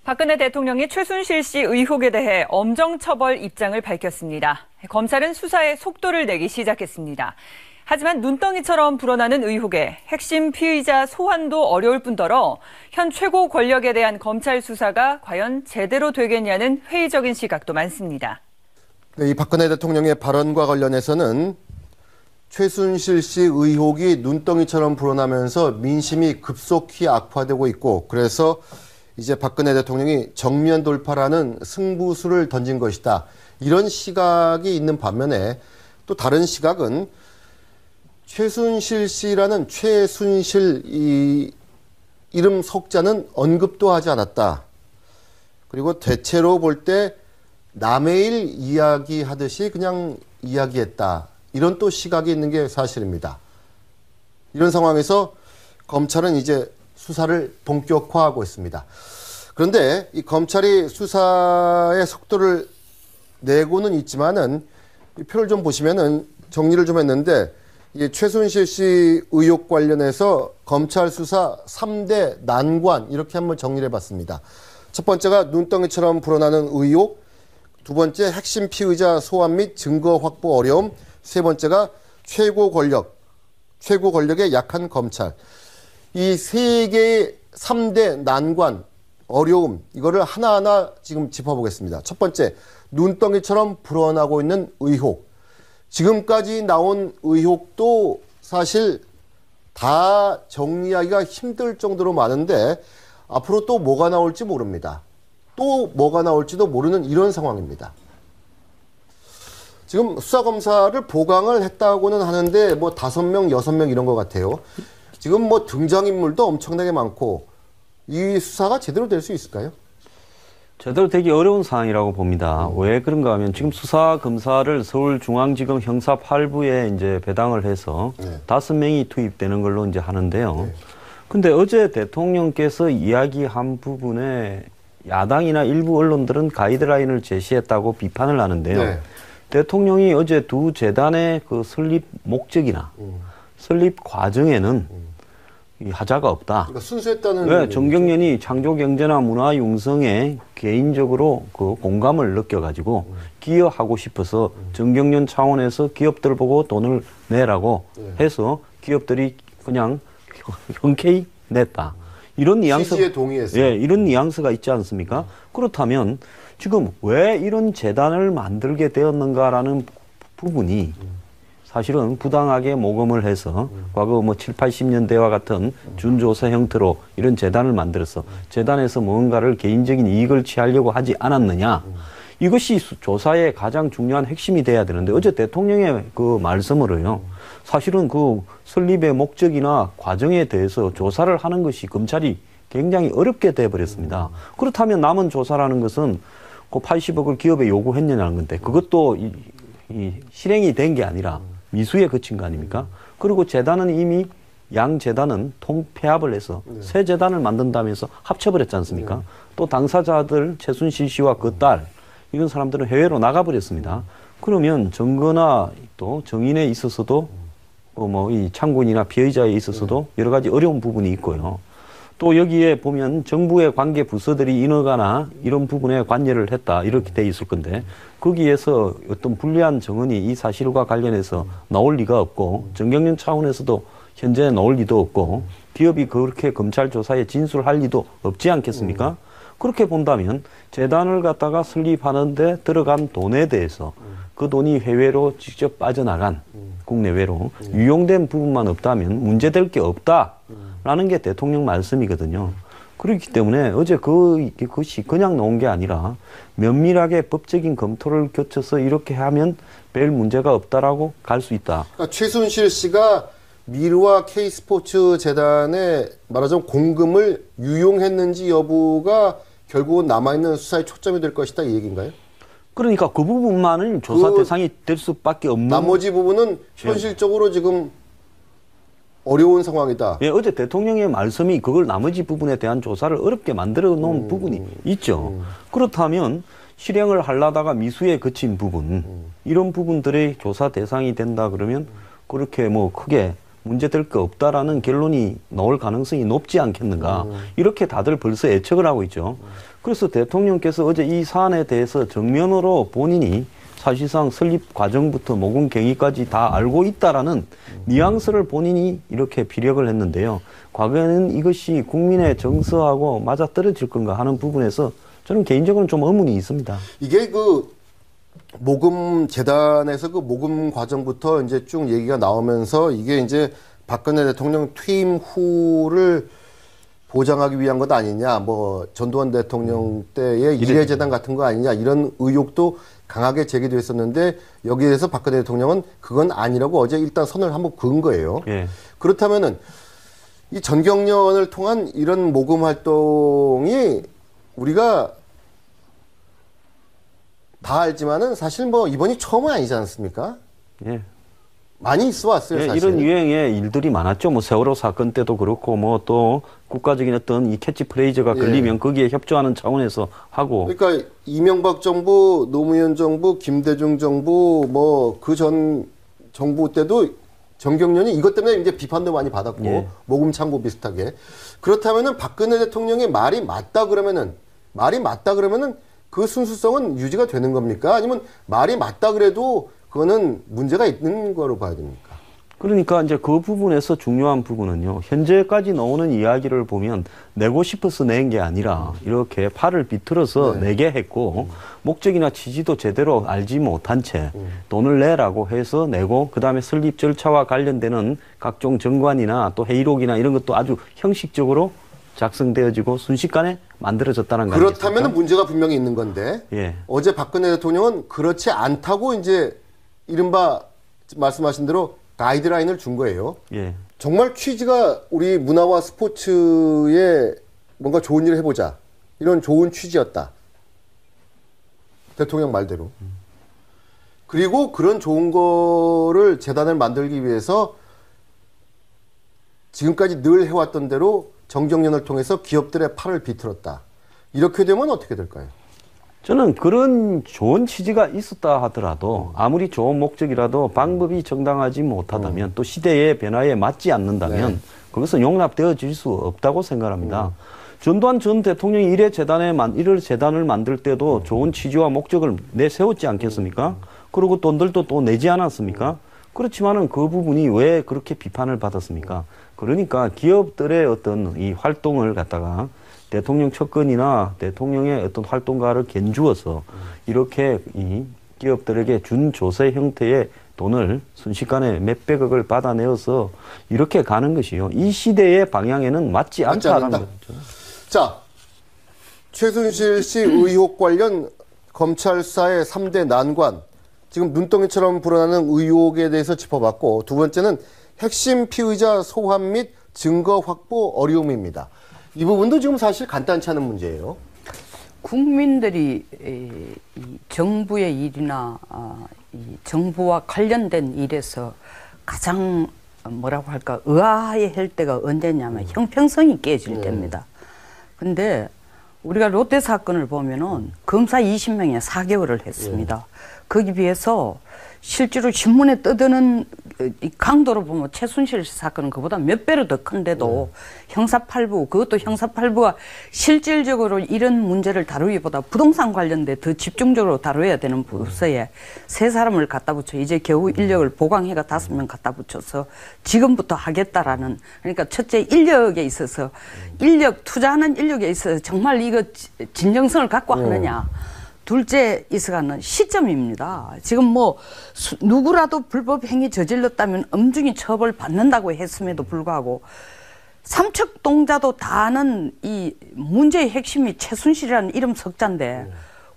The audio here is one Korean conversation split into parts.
박근혜 대통령이 최순실 씨 의혹에 대해 엄정 처벌 입장을 밝혔습니다. 검찰은 수사에 속도를 내기 시작했습니다. 하지만 눈덩이처럼 불어나는 의혹에 핵심 피의자 소환도 어려울 뿐더러 현 최고 권력에 대한 검찰 수사가 과연 제대로 되겠냐는 회의적인 시각도 많습니다. 네, 이 박근혜 대통령의 발언과 관련해서는 최순실 씨 의혹이 눈덩이처럼 불어나면서 민심이 급속히 악화되고 있고, 그래서 이제 박근혜 대통령이 정면 돌파라는 승부수를 던진 것이다, 이런 시각이 있는 반면에 또 다른 시각은 최순실 씨라는 최순실 이 이름 석자는 언급도 하지 않았다. 그리고 대체로 볼 때 남의 일 이야기하듯이 그냥 이야기했다. 이런 또 시각이 있는 게 사실입니다. 이런 상황에서 검찰은 이제 수사를 본격화하고 있습니다. 그런데 이 검찰이 수사의 속도를 내고는 있지만은 이 표를 좀 보시면은 정리를 좀 했는데, 이 최순실 씨 의혹 관련해서 검찰 수사 3대 난관, 이렇게 한번 정리를 해봤습니다. 첫 번째가 눈덩이처럼 불어나는 의혹, 두 번째 핵심 피의자 소환 및 증거 확보 어려움, 세 번째가 최고 권력의 약한 검찰. 이 세 개의 3대 난관, 어려움, 이거를 하나하나 지금 짚어보겠습니다. 첫 번째, 눈덩이처럼 불어나고 있는 의혹. 지금까지 나온 의혹도 사실 다 정리하기가 힘들 정도로 많은데 앞으로 또 뭐가 나올지 모릅니다. 또 뭐가 나올지도 모르는 이런 상황입니다. 지금 수사검사를 보강을 했다고는 하는데 뭐 5명, 6명 이런 것 같아요. 지금 뭐 등장인물도 엄청나게 많고 이 수사가 제대로 될 수 있을까요? 제대로 되기 어려운 상황이라고 봅니다. 왜 그런가 하면 지금 수사검사를 서울중앙지검 형사 8부에 이제 배당을 해서 5명이 투입되는 걸로 이제 하는데요. 근데 어제 대통령께서 이야기한 부분에 야당이나 일부 언론들은 가이드라인을 제시했다고 비판을 하는데요. 대통령이 어제 두 재단의 그 설립 목적이나 설립 과정에는 이 하자가 없다. 그러니까 순수했다는. 네, 정경련이 창조 경제나 문화 융성에 개인적으로 그 공감을 느껴가지고 기여하고 싶어서 정경련 차원에서 기업들 보고 돈을 내라고 해서 기업들이 그냥 흔쾌히 냈다. 이런 뉘앙스. 취지에 동의했어요. 예, 이런 뉘앙스가 있지 않습니까? 그렇다면 지금 왜 이런 재단을 만들게 되었는가라는 부분이 사실은 부당하게 모금을 해서 과거 뭐 7, 80년대와 같은 준조사 형태로 이런 재단을 만들어서 재단에서 뭔가를 개인적인 이익을 취하려고 하지 않았느냐. 이것이 조사의 가장 중요한 핵심이 돼야 되는데 어제 대통령의 그 말씀으로요. 사실은 그 설립의 목적이나 과정에 대해서 조사를 하는 것이 검찰이 굉장히 어렵게 돼버렸습니다. 그렇다면 남은 조사라는 것은 그 80억을 기업에 요구했느냐는 건데 그것도 이 실행이 된 게 아니라 미수에 그친 거 아닙니까? 그리고 재단은 이미 양 재단은 통폐합을 해서 새 재단을 만든다면서 합쳐버렸지 않습니까? 또 당사자들 최순실 씨와 그 딸 이런 사람들은 해외로 나가버렸습니다. 그러면 증거나 또 정인에 있어서도 뭐 이 창군이나 피의자에 있어서도 여러 가지 어려운 부분이 있고요. 또 여기에 보면 정부의 관계 부서들이 인허가나 이런 부분에 관여를 했다 이렇게 돼 있을 건데 거기에서 어떤 불리한 정언이 이 사실과 관련해서 나올 리가 없고 정경련 차원에서도 현재 나올 리도 없고 기업이 그렇게 검찰 조사에 진술할 리도 없지 않겠습니까? 그렇게 본다면 재단을 갖다가 설립하는데 들어간 돈에 대해서 그 돈이 해외로 직접 빠져나간 국내외로 유용된 부분만 없다면 문제될 게 없다라는 게 대통령 말씀이거든요. 그렇기 때문에 어제 그것이 그냥 나온 게 아니라 면밀하게 법적인 검토를 거쳐서 이렇게 하면 별 문제가 없다라고 갈 수 있다. 그러니까 최순실 씨가 미르와 K스포츠 재단에 말하자면 공금을 유용했는지 여부가 결국은 남아있는 수사의 초점이 될 것이다, 이 얘기인가요? 그러니까 그 부분만은 조사 대상이 될 수밖에 없는. 나머지 부분은 현실적으로 지금 어려운 상황이다. 예, 어제 대통령의 말씀이 그걸 나머지 부분에 대한 조사를 어렵게 만들어 놓은 부분이 있죠. 그렇다면 실행을 하려다가 미수에 그친 부분, 이런 부분들의 조사 대상이 된다 그러면 그렇게 뭐 크게 문제될 거 없다라는 결론이 나올 가능성이 높지 않겠는가. 이렇게 다들 벌써 예측을 하고 있죠. 그래서 대통령께서 어제 이 사안에 대해서 정면으로 본인이 사실상 설립 과정부터 모금 경위까지 다 알고 있다라는 뉘앙스를 본인이 이렇게 피력을 했는데요. 과거에는 이것이 국민의 정서하고 맞아떨어질 건가 하는 부분에서 저는 개인적으로는 좀 의문이 있습니다. 이게 그 모금 재단에서 그 모금 과정부터 이제 쭉 얘기가 나오면서 이게 이제 박근혜 대통령 퇴임 후를 보장하기 위한 것 아니냐, 뭐 전두환 대통령 때의 이례재단 같은 거 아니냐, 이런 의혹도 강하게 제기됐었는데 여기에서 박근혜 대통령은 그건 아니라고 어제 일단 선을 한번 그은 거예요. 예. 그렇다면은 이 전경련을 통한 이런 모금 활동이 우리가 다 알지만은 사실 뭐 이번이 처음은 아니지 않습니까? 예. 많이 있어 왔어요, 예, 사실. 이런 유행의 일들이 많았죠. 뭐 세월호 사건 때도 그렇고 뭐 또 국가적인 어떤 이 캐치프레이즈가 걸리면 거기에 협조하는 차원에서 하고. 그러니까 이명박 정부, 노무현 정부, 김대중 정부 뭐 그 전 정부 때도 전경련이 이것 때문에 이제 비판도 많이 받았고 예. 모금 창고 비슷하게. 그렇다면은 박근혜 대통령의 말이 맞다 그러면은 그 순수성은 유지가 되는 겁니까? 아니면 말이 맞다 그래도 그거는 문제가 있는 거로 봐야 됩니까? 그러니까 이제 그 부분에서 중요한 부분은요. 현재까지 나오는 이야기를 보면 내고 싶어서 낸 게 아니라 이렇게 팔을 비틀어서 내게 했고 목적이나 취지도 제대로 알지 못한 채 돈을 내라고 해서 내고 그다음에 설립 절차와 관련되는 각종 정관이나 또 회의록이나 이런 것도 아주 형식적으로 작성되어지고 순식간에 만들어졌다는 거 아니겠습니까? 그렇다면 문제가 분명히 있는 건데 예. 어제 박근혜 대통령은 그렇지 않다고 이제 이른바 말씀하신 대로 가이드라인을 준 거예요. 예. 정말 취지가 우리 문화와 스포츠에 뭔가 좋은 일을 해보자. 이런 좋은 취지였다. 대통령 말대로. 그리고 그런 좋은 거를 재단을 만들기 위해서 지금까지 늘 해왔던 대로 정경련을 통해서 기업들의 팔을 비틀었다. 이렇게 되면 어떻게 될까요? 저는 그런 좋은 취지가 있었다 하더라도 아무리 좋은 목적이라도 방법이 정당하지 못하다면 또 시대의 변화에 맞지 않는다면 그것은 용납되어질 수 없다고 생각합니다. 전두환 전 대통령이 이래 재단을 만들 때도 좋은 취지와 목적을 내세웠지 않겠습니까? 그리고 돈들도 또 내지 않았습니까? 그렇지만은 그 부분이 왜 그렇게 비판을 받았습니까? 그러니까 기업들의 어떤 이 활동을 갖다가 대통령 측근이나 대통령의 어떤 활동가를 견주어서 이렇게 이 기업들에게 준 조세 형태의 돈을 순식간에 몇백억을 받아내어서 이렇게 가는 것이요. 이 시대의 방향에는 맞지 않다는 거죠. 자, 최순실 씨 의혹 관련 검찰사의 3대 난관. 지금 눈덩이처럼 불어나는 의혹에 대해서 짚어봤고 두 번째는 핵심 피의자 소환 및 증거 확보 어려움입니다. 이 부분도 지금 사실 간단치 않은 문제예요. 국민들이 이 정부의 일이나 이 정부와 관련된 일에서 가장 뭐라고 할까 의아해할 때가 언제냐면 형평성이 깨질 때입니다. 근데 우리가 롯데 사건을 보면은 검사 20명이 4개월을 했습니다. 거기 비해서 실제로 신문에 떠드는 이 강도로 보면 최순실 사건은 그보다 몇 배로 더 큰데도 형사8부, 그것도 형사8부가 실질적으로 이런 문제를 다루기보다 부동산 관련돼 더 집중적으로 다뤄야 되는 부서에 3사람을 갖다 붙여 이제 겨우 인력을 보강해가 5명 갖다 붙여서 지금부터 하겠다라는, 그러니까 첫째 인력에 있어서 투자하는 인력에 있어서 정말 이거 진정성을 갖고 하느냐. 둘째 있어가는 시점입니다. 지금 뭐 누구라도 불법 행위 저질렀다면 엄중히 처벌받는다고 했음에도 불구하고 삼척동자도 다 아는 이 문제의 핵심이 최순실이라는 이름 석자인데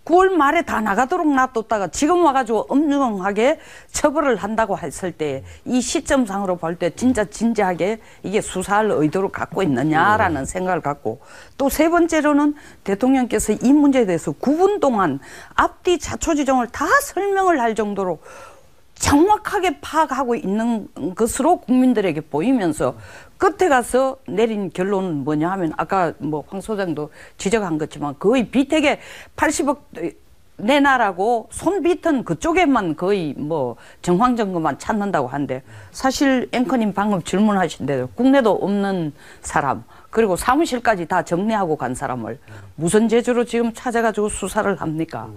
9월 말에 다 나가도록 놔뒀다가 지금 와가지고 엄중하게 처벌을 한다고 했을 때 이 시점상으로 볼 때 진짜 진지하게 이게 수사할 의도를 갖고 있느냐라는 생각을 갖고, 또 세 번째로는 대통령께서 이 문제에 대해서 9분 동안 앞뒤 자초지종을 다 설명을 할 정도로 정확하게 파악하고 있는 것으로 국민들에게 보이면서 끝에 가서 내린 결론은 뭐냐 하면 아까 뭐 황 소장도 지적한 것지만 거의 비택에 80억 내놔라고 손 비튼 그쪽에만 거의 뭐 정황점거만 찾는다고 하는데, 사실 앵커님 방금 질문하신 대로 국내도 없는 사람, 그리고 사무실까지 다 정리하고 간 사람을 무슨 재주로 지금 찾아가지고 수사를 합니까?